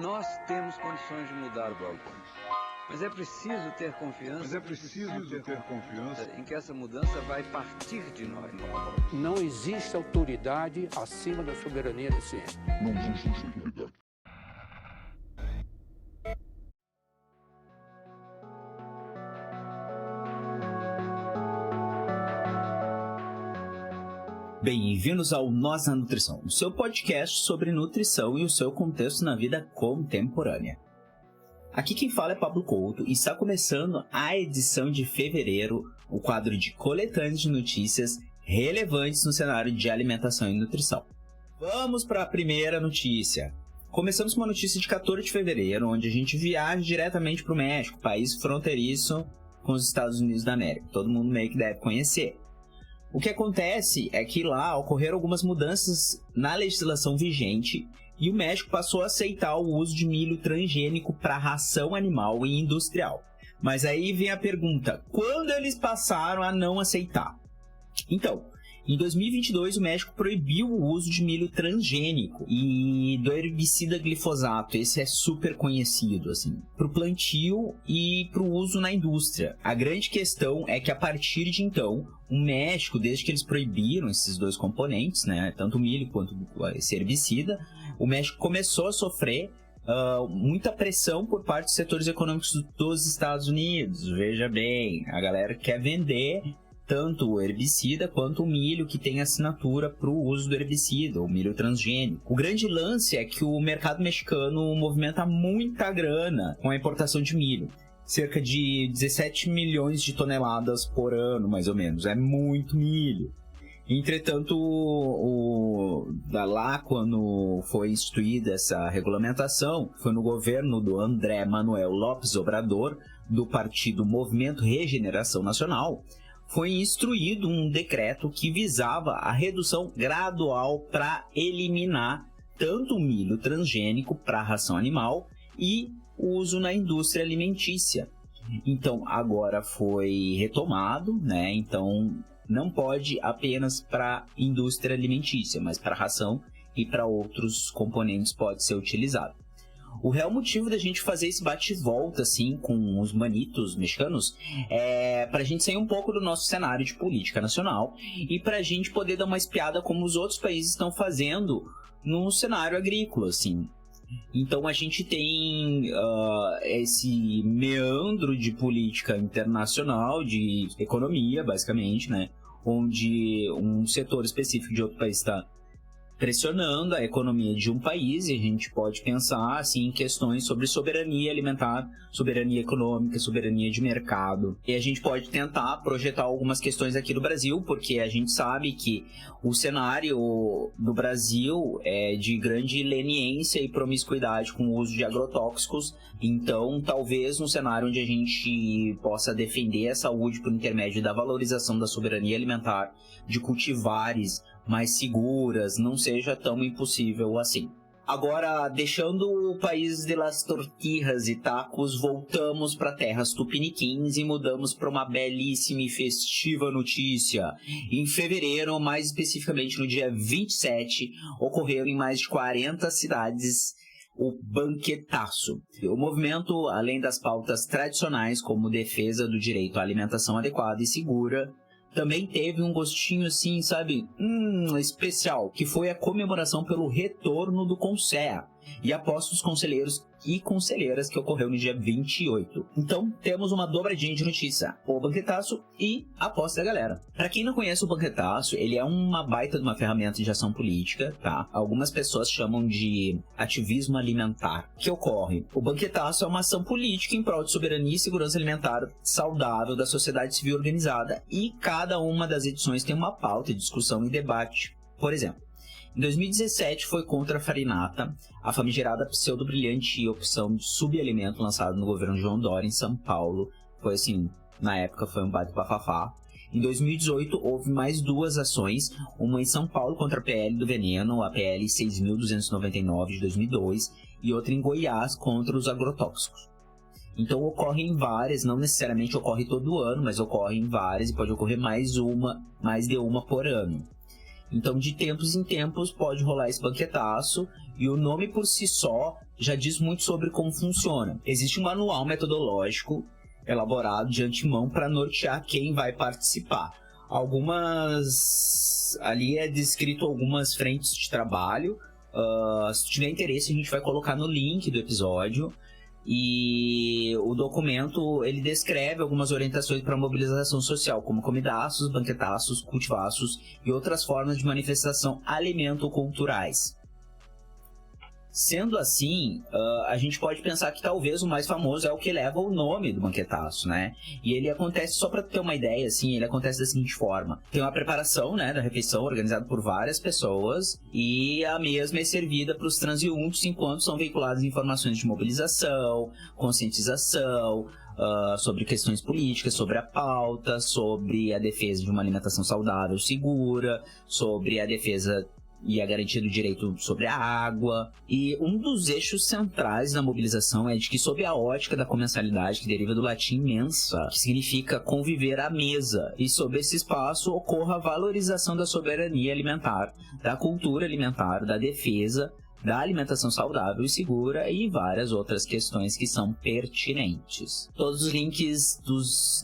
Nós temos condições de mudar o balcão. Mas é preciso ter confiança. Em que essa mudança vai partir de nós. Não existe autoridade acima da soberania da ciência. Não existe autoridade. Bem-vindos ao Nós na Nutrição, o seu podcast sobre nutrição e o seu contexto na vida contemporânea. Aqui quem fala é Pablo Couto e está começando a edição de fevereiro, o quadro de coletâneas de notícias relevantes no cenário de alimentação e nutrição. Vamos para a primeira notícia. Começamos com uma notícia de 14 de fevereiro, onde a gente viaja diretamente para o México, país fronteiriço com os Estados Unidos da América. Todo mundo meio que deve conhecer. O que acontece é que lá ocorreram algumas mudanças na legislação vigente e o México passou a aceitar o uso de milho transgênico para ração animal e industrial. Mas aí vem a pergunta, quando eles passaram a não aceitar? Então, em 2022 o México proibiu o uso de milho transgênico e do herbicida glifosato, esse é super conhecido, assim, para o plantio e para o uso na indústria. A grande questão é que a partir de então, o México, desde que eles proibiram esses dois componentes, né, tanto o milho quanto esse herbicida, o México começou a sofrer muita pressão por parte dos setores econômicos dos Estados Unidos. Veja bem, a galera quer vender tanto o herbicida quanto o milho que tem assinatura para o uso do herbicida, o milho transgênico. O grande lance é que o mercado mexicano movimenta muita grana com a importação de milho. Cerca de 17 milhões de toneladas por ano, mais ou menos. É muito milho. Entretanto, lá quando foi instituída essa regulamentação, foi no governo do André Manuel López Obrador, do partido Movimento Regeneração Nacional, foi instruído um decreto que visava a redução gradual para eliminar tanto o milho transgênico para ração animal e o uso na indústria alimentícia. Então, agora foi retomado, né? Então, não pode apenas para indústria alimentícia, mas para ração e para outros componentes pode ser utilizado. O real motivo da gente fazer esse bate-volta assim com os manitos mexicanos é para a gente sair um pouco do nosso cenário de política nacional e para a gente poder dar uma espiada como os outros países estão fazendo no cenário agrícola, assim. Então a gente tem esse meandro de política internacional, de economia, basicamente, né? Onde um setor específico de outro país está pressionando a economia de um país, e a gente pode pensar assim, em questões sobre soberania alimentar, soberania econômica, soberania de mercado. E a gente pode tentar projetar algumas questões aqui do Brasil, porque a gente sabe que o cenário do Brasil é de grande leniência e promiscuidade com o uso de agrotóxicos. Então, talvez um cenário onde a gente possa defender a saúde por intermédio da valorização da soberania alimentar, de cultivares mais seguras, não seja tão impossível assim. Agora, deixando o país de las tortillas e tacos, voltamos para terras tupiniquins e mudamos para uma belíssima e festiva notícia. Em fevereiro, mais especificamente no dia 27, ocorreu em mais de 40 cidades o banquetaço. O movimento, além das pautas tradicionais como defesa do direito à alimentação adequada e segura, também teve um gostinho assim, sabe, especial, que foi a comemoração pelo retorno do Conselho e após os conselheiros e conselheiras que ocorreu no dia 28. Então, temos uma dobradinha de notícia, o banquetaço e a posse da galera. Para quem não conhece o banquetaço, ele é uma baita de uma ferramenta de ação política, tá? Algumas pessoas chamam de ativismo alimentar. O que ocorre? O banquetaço é uma ação política em prol de soberania e segurança alimentar saudável da sociedade civil organizada, e cada uma das edições tem uma pauta, discussão e debate. Por exemplo, em 2017 foi contra a farinata, a famigerada pseudo-brilhante opção de subalimento lançada no governo João Dória em São Paulo. Foi assim, na época foi um bate-bafafá. Em 2018 houve mais duas ações, uma em São Paulo contra a PL do veneno, a PL 6.299 de 2002, e outra em Goiás contra os agrotóxicos. Então ocorrem várias, não necessariamente ocorre todo ano, mas ocorre em várias e pode ocorrer mais de uma por ano. Então, de tempos em tempos, pode rolar esse banquetaço, e o nome por si só já diz muito sobre como funciona. Existe um manual metodológico elaborado de antemão para nortear quem vai participar. Ali é descrito algumas frentes de trabalho. Se tiver interesse, a gente vai colocar no link do episódio. E o documento, ele descreve algumas orientações para mobilização social, como comidaços, banquetaços, cultivaços e outras formas de manifestação alimento-culturais. Sendo assim, a gente pode pensar que talvez o mais famoso é o que leva o nome do banquetaço, né? E ele acontece, só para ter uma ideia, assim, ele acontece da seguinte forma. Tem uma preparação, né, da refeição organizada por várias pessoas, e a mesma é servida para os transeuntes enquanto são veiculadas informações de mobilização, conscientização, sobre questões políticas, sobre a pauta, sobre a defesa de uma alimentação saudável, segura, sobre a defesa e a garantia do direito sobre a água. E um dos eixos centrais da mobilização é de que, sob a ótica da comensalidade, que deriva do latim mensa, que significa conviver à mesa, e sob esse espaço ocorra a valorização da soberania alimentar, da cultura alimentar, da defesa da alimentação saudável e segura e várias outras questões que são pertinentes. Todos os links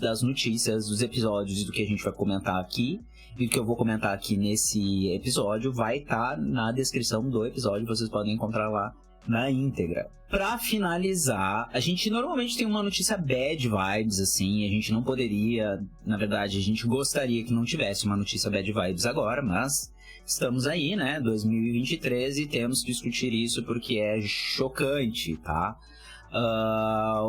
das notícias, dos episódios e do que a gente vai comentar aqui e o que eu vou comentar aqui nesse episódio vai estar na descrição do episódio, vocês podem encontrar lá na íntegra. Pra finalizar, a gente normalmente tem uma notícia bad vibes, assim, a gente não poderia, na verdade, a gente gostaria que não tivesse uma notícia bad vibes agora, mas estamos aí, né, 2023, e temos que discutir isso porque é chocante, tá?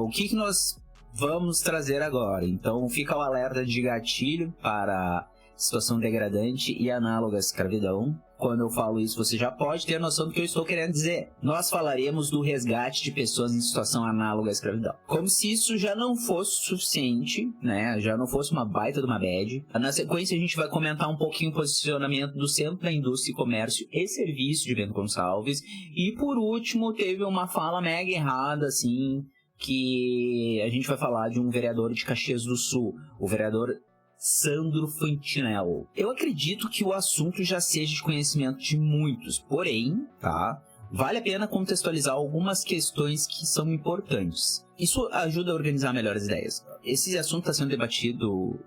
O que nós vamos trazer agora? Então fica o alerta de gatilho para situação degradante e análoga à escravidão. Quando eu falo isso, você já pode ter noção do que eu estou querendo dizer. Nós falaremos do resgate de pessoas em situação análoga à escravidão. Como se isso já não fosse suficiente, né? Já não fosse uma baita de uma bad. Na sequência, a gente vai comentar um pouquinho o posicionamento do Centro da Indústria, Comércio e Serviços de Bento Gonçalves. E, por último, teve uma fala mega errada, assim, que a gente vai falar de um vereador de Caxias do Sul, o vereador Sandro Fantinel. Eu acredito que o assunto já seja de conhecimento de muitos, porém, tá? Vale a pena contextualizar algumas questões que são importantes. Isso ajuda a organizar melhor as ideias. Esse assunto está sendo debatido,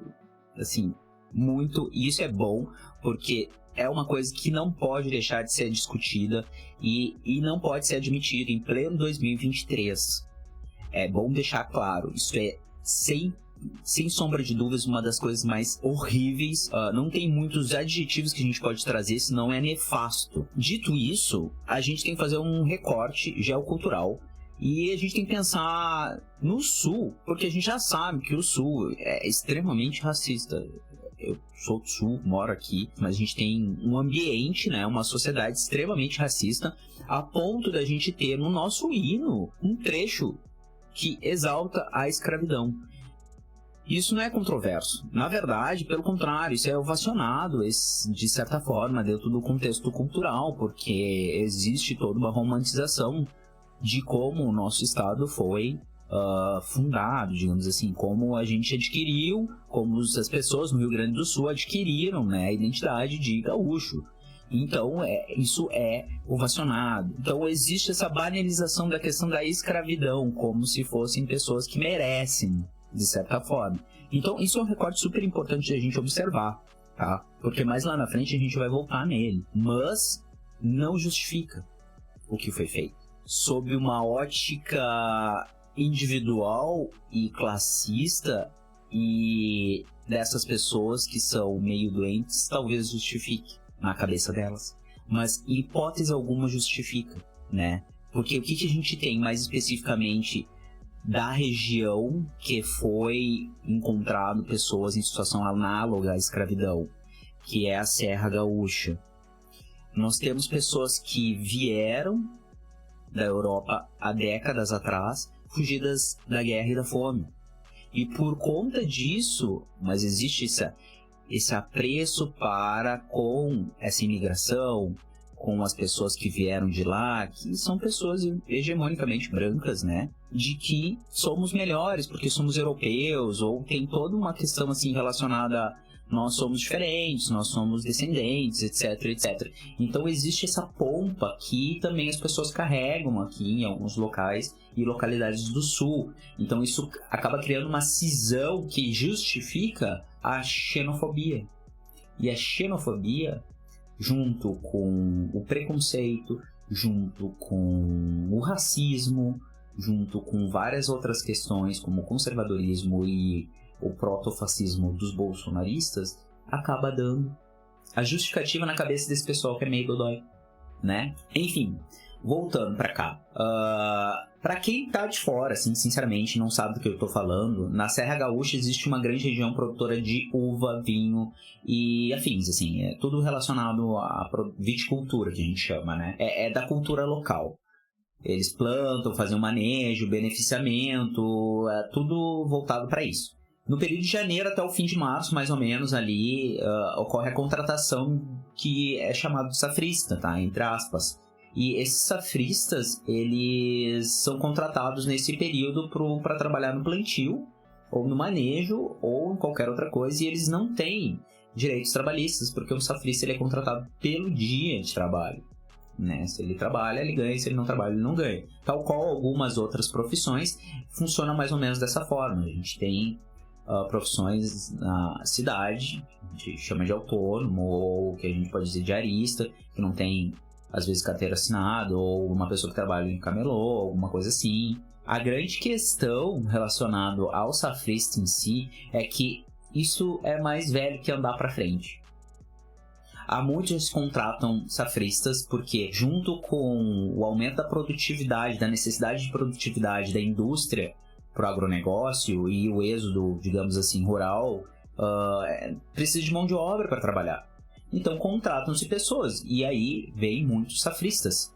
assim, muito, e isso é bom, porque é uma coisa que não pode deixar de ser discutida e não pode ser admitida em pleno 2023. É bom deixar claro, isso é sem sombra de dúvidas, uma das coisas mais horríveis. Não tem muitos adjetivos que a gente pode trazer, senão é nefasto. Dito isso, a gente tem que fazer um recorte geocultural e a gente tem que pensar no Sul, porque a gente já sabe que o Sul é extremamente racista. Eu sou do Sul, moro aqui, mas a gente tem um ambiente, né, uma sociedade extremamente racista, a ponto da gente ter no nosso hino um trecho que exalta a escravidão. Isso não é controverso. Na verdade, pelo contrário, isso é ovacionado, de certa forma, dentro do contexto cultural, porque existe toda uma romantização de como o nosso estado foi fundado, digamos assim, como a gente adquiriu, como as pessoas no Rio Grande do Sul adquiriram, né, a identidade de gaúcho. Então, isso é ovacionado. Então, existe essa banalização da questão da escravidão, como se fossem pessoas que merecem, de certa forma. Então, isso é um recorte super importante de a gente observar, tá? Porque mais lá na frente a gente vai voltar nele. Mas não justifica o que foi feito. Sob uma ótica individual e classista e dessas pessoas que são meio doentes, talvez justifique na cabeça delas. Mas em hipótese alguma justifica, né? Porque o que a gente tem mais especificamente da região que foi encontrado pessoas em situação análoga à escravidão, que é a Serra Gaúcha. Nós temos pessoas que vieram da Europa há décadas atrás, fugidas da guerra e da fome. E por conta disso, mas existe esse apreço com essa imigração, com as pessoas que vieram de lá, que são pessoas hegemonicamente brancas, né? De que somos melhores porque somos europeus, ou tem toda uma questão assim relacionada nós somos diferentes, nós somos descendentes, etc, etc. Então existe essa pompa que também as pessoas carregam aqui em alguns locais e localidades do sul. Então isso acaba criando uma cisão que justifica a xenofobia. E a xenofobia, junto com o preconceito, junto com o racismo, junto com várias outras questões como o conservadorismo e o protofascismo dos bolsonaristas, acaba dando a justificativa na cabeça desse pessoal que é meio dodói, né? Enfim, voltando pra cá. Pra quem tá de fora, assim, sinceramente, não sabe do que eu tô falando, na Serra Gaúcha existe uma grande região produtora de uva, vinho e afins, assim, é tudo relacionado à viticultura, que a gente chama, né? É da cultura local. Eles plantam, fazem o manejo, beneficiamento, é tudo voltado para isso. No período de janeiro até o fim de março, mais ou menos, ali, ocorre a contratação que é chamado de safrista, tá? Entre aspas. E esses safristas, eles são contratados nesse período para trabalhar no plantio, ou no manejo, ou em qualquer outra coisa, e eles não têm direitos trabalhistas, porque o safrista ele é contratado pelo dia de trabalho. Né? Se ele trabalha, ele ganha, se ele não trabalha, ele não ganha. Tal qual algumas outras profissões, funciona mais ou menos dessa forma. A gente tem profissões na cidade, a gente chama de autônomo, ou que a gente pode dizer diarista, que não tem, às vezes, carteira assinada, ou uma pessoa que trabalha em camelô, alguma coisa assim. A grande questão relacionada ao safrista em si é que isso é mais velho que andar para frente. Há muitos que contratam safristas porque, junto com o aumento da produtividade, da necessidade de produtividade da indústria para o agronegócio e o êxodo, digamos assim, rural, precisa de mão de obra para trabalhar. Então contratam-se pessoas e aí vem muitos safristas.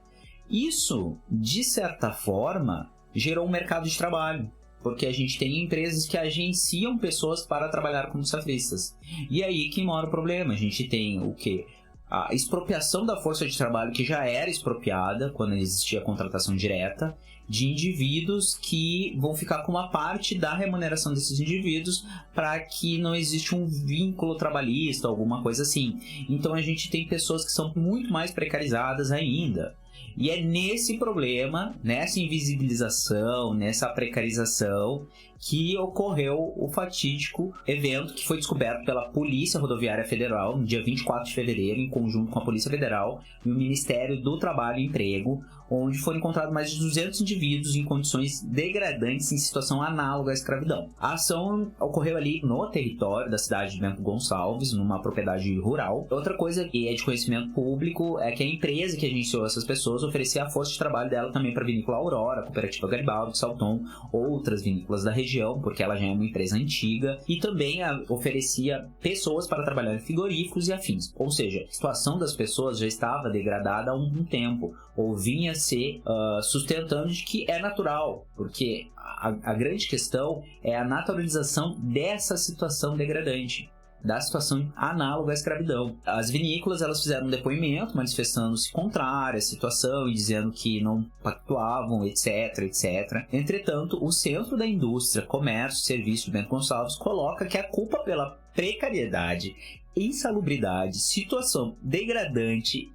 Isso, de certa forma, gerou um mercado de trabalho. Porque a gente tem empresas que agenciam pessoas para trabalhar como safristas. E aí que mora o problema. A gente tem o quê? A expropriação da força de trabalho que já era expropriada quando existia a contratação direta, de indivíduos que vão ficar com uma parte da remuneração desses indivíduos para que não exista um vínculo trabalhista, alguma coisa assim. Então a gente tem pessoas que são muito mais precarizadas ainda. E é nesse problema, nessa invisibilização, nessa precarização, que ocorreu o fatídico evento que foi descoberto pela Polícia Rodoviária Federal no dia 24 de fevereiro, em conjunto com a Polícia Federal e o Ministério do Trabalho e Emprego, onde foram encontrados mais de 200 indivíduos em condições degradantes em situação análoga à escravidão. A ação ocorreu ali no território da cidade de Bento Gonçalves, numa propriedade rural. Outra coisa que é de conhecimento público é que a empresa que agenciou essas pessoas oferecia a força de trabalho dela também para a Vinícola Aurora, a Cooperativa Garibaldi, Salton, outras vinícolas da região, porque ela já é uma empresa antiga, e também oferecia pessoas para trabalhar em frigoríficos e afins. Ou seja, a situação das pessoas já estava degradada há um tempo, ou vinha se sustentando de que é natural, porque a grande questão é a naturalização dessa situação degradante, da situação análoga à escravidão. As vinícolas, elas fizeram um depoimento manifestando-se contrária à situação e dizendo que não pactuavam, etc, etc. Entretanto, o Centro da Indústria, Comércio e Serviço de Bento Gonçalves coloca que a culpa pela precariedade, insalubridade, situação degradante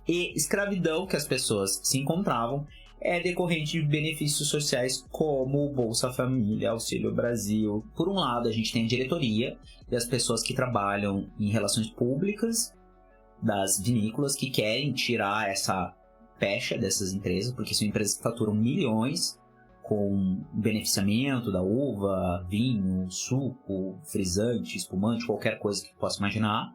e escravidão que as pessoas se encontravam é decorrente de benefícios sociais como o Bolsa Família, Auxílio Brasil. Por um lado, a gente tem a diretoria e as pessoas que trabalham em relações públicas das vinícolas que querem tirar essa pecha dessas empresas, porque são empresas que faturam milhões com beneficiamento da uva, vinho, suco, frisante, espumante, qualquer coisa que possa imaginar.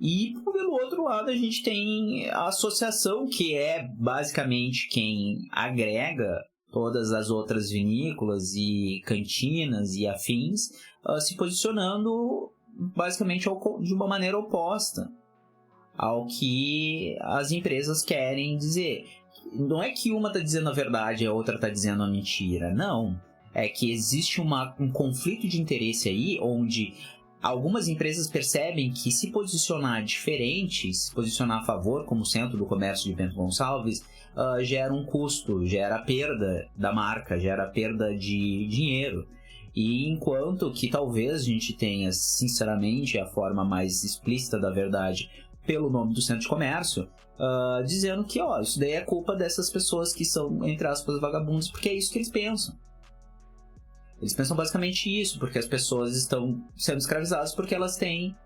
E, pelo outro lado, a gente tem a associação, que é basicamente quem agrega todas as outras vinícolas e cantinas e afins, se posicionando basicamente de uma maneira oposta ao que as empresas querem dizer. Não é que uma está dizendo a verdade e a outra está dizendo a mentira, não. É que existe um conflito de interesse aí, onde algumas empresas percebem que se posicionar diferente, se posicionar a favor, como Centro do Comércio de Bento Gonçalves, gera um custo, gera perda da marca, gera perda de dinheiro. E enquanto que talvez a gente tenha, sinceramente, a forma mais explícita da verdade pelo nome do centro de comércio, dizendo que, isso daí é culpa dessas pessoas que são, entre aspas, vagabundos, porque é isso que eles pensam. Eles pensam basicamente isso, porque as pessoas estão sendo escravizadas porque elas têm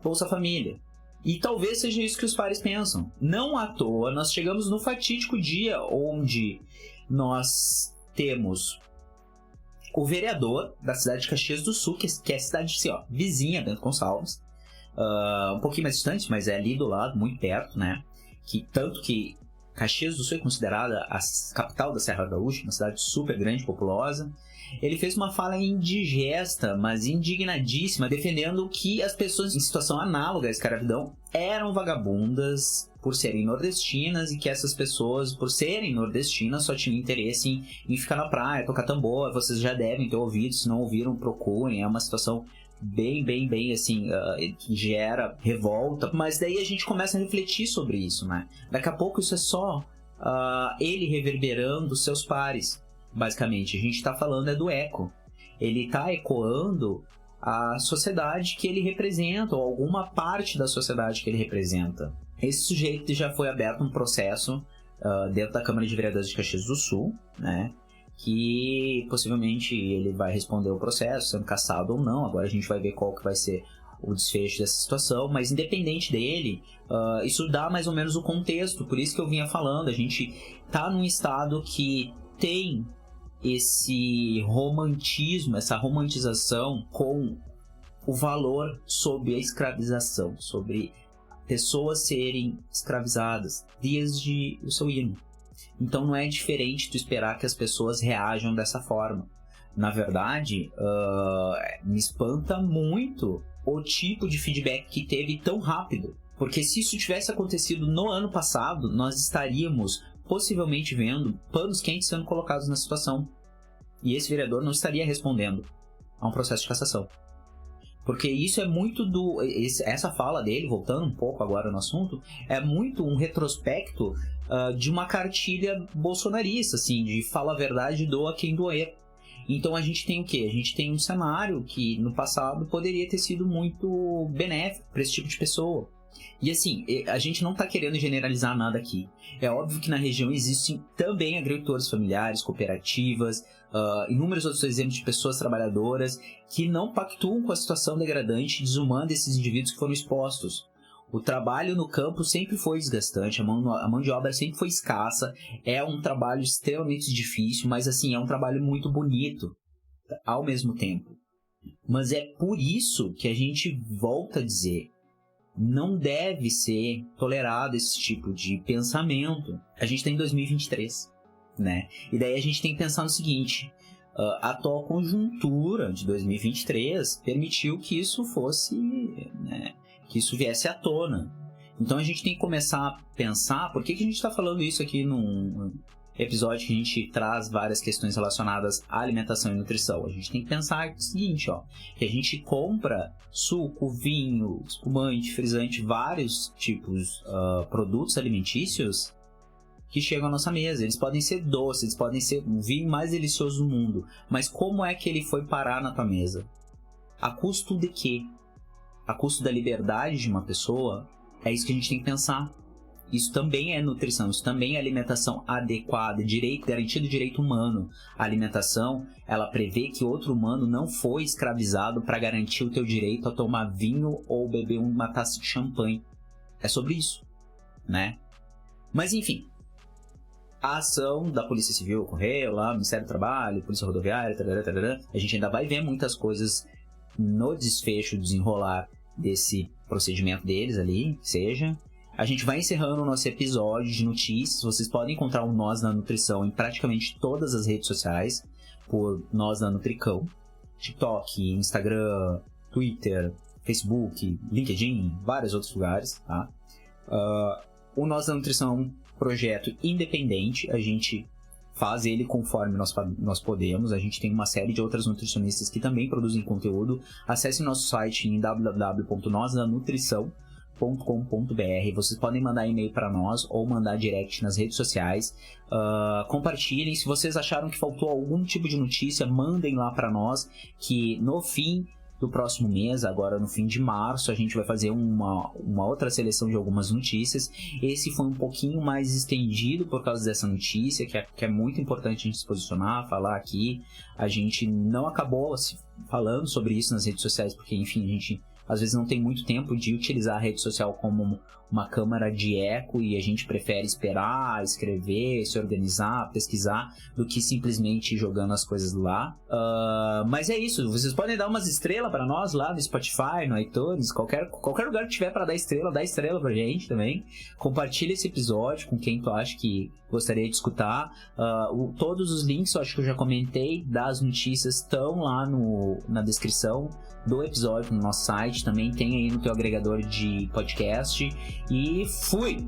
Bolsa Família. E talvez seja isso que os pares pensam. Não à toa, nós chegamos no fatídico dia onde nós temos o vereador da cidade de Caxias do Sul, que é a cidade vizinha, Bento Gonçalves, um pouquinho mais distante, mas é ali do lado, muito perto, né? Tanto que Caxias do Sul é considerada a capital da Serra Gaúcha, uma cidade super grande, populosa. Ele fez uma fala indigesta, mas indignadíssima, defendendo que as pessoas em situação análoga à escravidão eram vagabundas por serem nordestinas e que essas pessoas, por serem nordestinas, só tinham interesse em ficar na praia, tocar tambor. Vocês já devem ter ouvido, se não ouviram, procurem. É uma situação bem assim, que gera revolta. Mas daí a gente começa a refletir sobre isso, né? Daqui a pouco isso é só ele reverberando seus pares. Basicamente, a gente está falando do eco. Ele está ecoando a sociedade que ele representa, ou alguma parte da sociedade que ele representa. Esse sujeito já foi aberto um processo dentro da Câmara de Vereadores de Caxias do Sul, né? Que possivelmente ele vai responder o processo, sendo cassado ou não. Agora a gente vai ver qual que vai ser o desfecho dessa situação, mas independente dele, isso dá mais ou menos o contexto. Por isso que eu vinha falando, a gente está num estado que tem esse romantismo, essa romantização com o valor sobre a escravização, sobre pessoas serem escravizadas desde o seu hino. Então não é diferente tu esperar que as pessoas reajam dessa forma. Na verdade, me espanta muito o tipo de feedback que teve tão rápido. Porque se isso tivesse acontecido no ano passado, nós estaríamos possivelmente vendo panos quentes sendo colocados na situação. E esse vereador não estaria respondendo a um processo de cassação. Porque isso é muito essa fala dele, voltando um pouco agora no assunto, é muito um retrospecto de uma cartilha bolsonarista, assim, de fala a verdade e doa quem doer. Então a gente tem o quê? A gente tem um cenário que no passado poderia ter sido muito benéfico para esse tipo de pessoa. E assim, a gente não está querendo generalizar nada aqui. É óbvio que na região existem também agricultores familiares, cooperativas, inúmeros outros exemplos de pessoas trabalhadoras que não pactuam com a situação degradante e desumana desses indivíduos que foram expostos. O trabalho no campo sempre foi desgastante, a mão de obra sempre foi escassa, é um trabalho extremamente difícil, mas assim, é um trabalho muito bonito ao mesmo tempo. Mas é por isso que a gente volta a dizer, não deve ser tolerado esse tipo de pensamento. A gente está em 2023, né? E daí a gente tem que pensar no seguinte, a atual conjuntura de 2023 permitiu que isso fosse, né, que isso viesse à tona. Então a gente tem que começar a pensar, por que a gente está falando isso aqui num episódio que a gente traz várias questões relacionadas à alimentação e nutrição. A gente tem que pensar o seguinte, que a gente compra suco, vinho, espumante, frisante, vários tipos de produtos alimentícios que chegam à nossa mesa. Eles podem ser doces, eles podem ser o vinho mais delicioso do mundo, mas como é que ele foi parar na tua mesa? A custo de quê? A custo da liberdade de uma pessoa? É isso que a gente tem que pensar. Isso também é nutrição, isso também é alimentação adequada, garantido direito humano. A alimentação, ela prevê que outro humano não foi escravizado para garantir o teu direito a tomar vinho ou beber uma taça de champanhe. É sobre isso, né? Mas enfim, a ação da Polícia Civil ocorreu lá, Ministério do Trabalho, Polícia Rodoviária, a gente ainda vai ver muitas coisas no desfecho, desenrolar desse procedimento deles ali, seja... A gente vai encerrando o nosso episódio de notícias. Vocês podem encontrar o Nós na Nutrição em praticamente todas as redes sociais, por Nós na Nutricão. TikTok, Instagram, Twitter, Facebook, LinkedIn, vários outros lugares, tá? O Nós na Nutrição é um projeto independente. A gente faz ele conforme nós podemos. A gente tem uma série de outras nutricionistas que também produzem conteúdo. Acesse nosso site em www.nosnanutrição.com. Vocês podem mandar e-mail para nós ou mandar direct nas redes sociais. Compartilhem. Se vocês acharam que faltou algum tipo de notícia, mandem lá para nós, que no fim do próximo mês, agora no fim de março, a gente vai fazer uma outra seleção de algumas notícias. Esse foi um pouquinho mais estendido por causa dessa notícia, que é muito importante a gente se posicionar, falar aqui. A gente não acabou falando sobre isso nas redes sociais, porque, enfim, a gente às vezes não tem muito tempo de utilizar a rede social como uma câmara de eco, e a gente prefere esperar, escrever, se organizar, pesquisar, do que simplesmente jogando as coisas lá. Mas é isso, vocês podem dar umas estrelas pra nós lá no Spotify, no iTunes, qualquer lugar que tiver pra dar estrela, dá estrela pra gente também. Compartilha esse episódio com quem tu acha que gostaria de escutar. Todos os links, eu acho que eu já comentei, das notícias estão lá na descrição do episódio no nosso site, também tem aí no teu agregador de podcast. E fui!